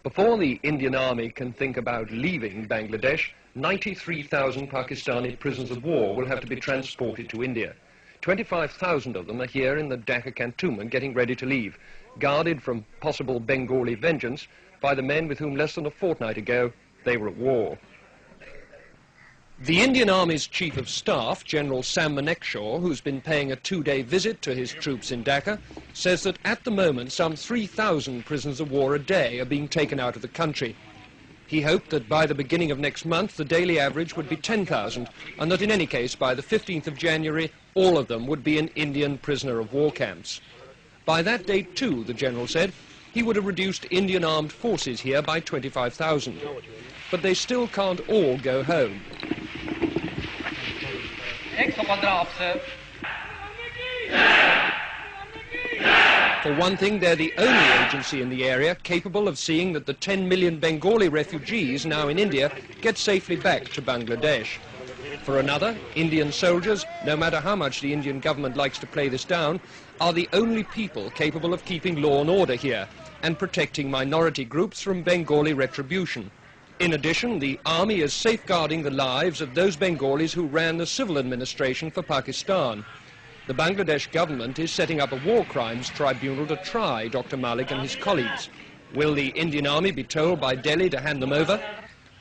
Before the Indian Army can think about leaving Bangladesh, 93,000 Pakistani prisoners of war will have to be transported to India. 25,000 of them are here in the Dhaka cantonment getting ready to leave, guarded from possible Bengali vengeance by the men with whom less than a fortnight ago they were at war. The Indian Army's Chief of Staff, General Sam Manekshaw, who's been paying a two-day visit to his troops in Dhaka, says that at the moment some 3,000 prisoners of war a day are being taken out of the country. He hoped that by the beginning of next month the daily average would be 10,000, and that in any case by the 15th of January all of them would be in Indian prisoner of war camps. By that date too, the General said, he would have reduced Indian armed forces here by 25,000. But they still can't all go home. For one thing, they're the only agency in the area capable of seeing that the 10 million Bengali refugees now in India get safely back to Bangladesh. For another, Indian soldiers, no matter how much the Indian government likes to play this down, are the only people capable of keeping law and order here and protecting minority groups from Bengali retribution. In addition, the army is safeguarding the lives of those Bengalis who ran the civil administration for Pakistan. The Bangladesh government is setting up a war crimes tribunal to try Dr. Malik and his colleagues. Will the Indian army be told by Delhi to hand them over?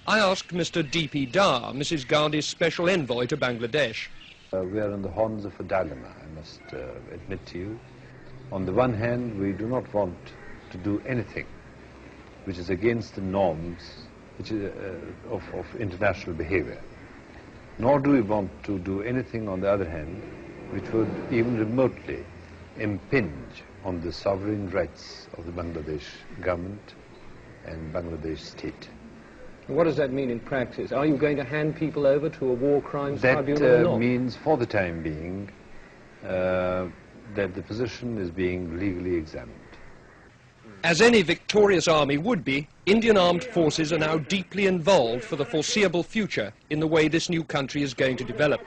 I asked Mr. D.P. Dar, Mrs. Gandhi's special envoy to Bangladesh. We are on the horns of a dilemma, I must admit to you. On the one hand, we do not want to do anything which is against the norms of international behavior. Nor do we want to do anything, on the other hand, which would even remotely impinge on the sovereign rights of the Bangladesh government and Bangladesh state. What does that mean in practice? Are you going to hand people over to a war crimes tribunal or not? That means, for the time being, that the position is being legally examined. As any victorious army would be, Indian armed forces are now deeply involved for the foreseeable future in the way this new country is going to develop.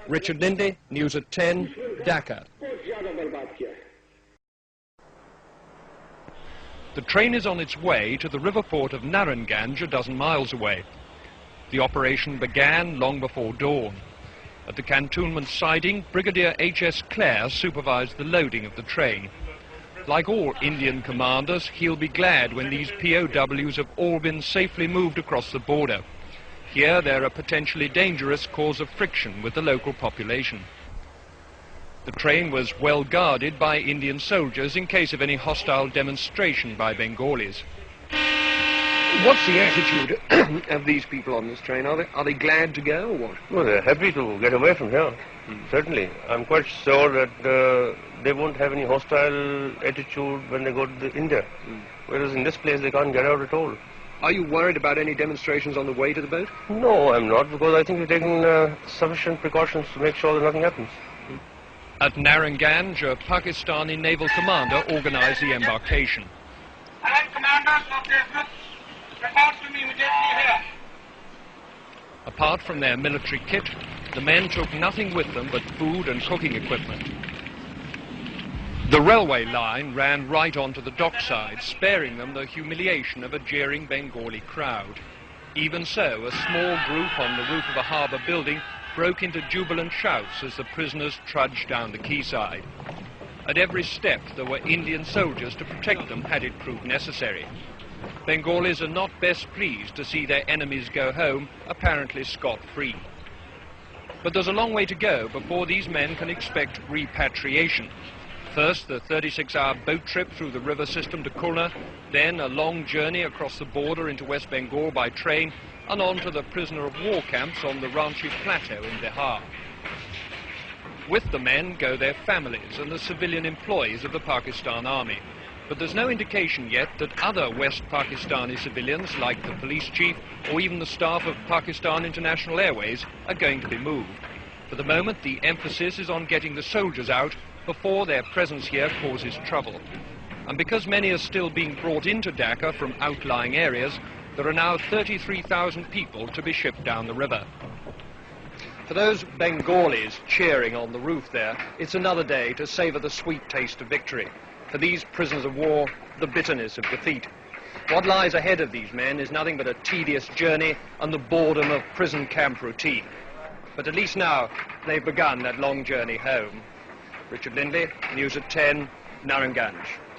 Richard Lindy, News at 10, Dhaka. The train is on its way to the river port of Narayanganj, a dozen miles away. The operation began long before dawn. At the cantonment siding, Brigadier H.S. Clare supervised the loading of the train. Like all Indian commanders, he'll be glad when these POWs have all been safely moved across the border. Here they're a potentially dangerous cause of friction with the local population. The train was well guarded by Indian soldiers in case of any hostile demonstration by Bengalis. What's the attitude of these people on this train? Are they glad to go or what? Well, they're happy to get away from here, certainly. I'm quite sure that they won't have any hostile attitude when they go to India. Whereas in this place they can't get out at all. Are you worried about any demonstrations on the way to the boat? No, I'm not, because I think we're taking sufficient precautions to make sure that nothing happens. At Narayanganj, a Pakistani naval commander organized the embarkation. All commanders of this group, report to me immediately here. Apart from their military kit, the men took nothing with them but food and cooking equipment. The railway line ran right onto the dockside, sparing them the humiliation of a jeering Bengali crowd. Even so, a small group on the roof of a harbour building broke into jubilant shouts as the prisoners trudged down the quayside. At every step there were Indian soldiers to protect them had it proved necessary. Bengalis are not best pleased to see their enemies go home, apparently scot-free. But there's a long way to go before these men can expect repatriation. First, the 36-hour boat trip through the river system to Khulna, then a long journey across the border into West Bengal by train, and on to the prisoner of war camps on the Ranchi Plateau in Bihar. With the men go their families and the civilian employees of the Pakistan Army. But there's no indication yet that other West Pakistani civilians, like the police chief or even the staff of Pakistan International Airways, are going to be moved. For the moment, the emphasis is on getting the soldiers out before their presence here causes trouble. And because many are still being brought into Dhaka from outlying areas, there are now 33,000 people to be shipped down the river. For those Bengalis cheering on the roof there, it's another day to savour the sweet taste of victory. For these prisoners of war, the bitterness of defeat. What lies ahead of these men is nothing but a tedious journey and the boredom of prison camp routine. But at least now they've begun that long journey home. Richard Lindley, News at 10, Narranganj.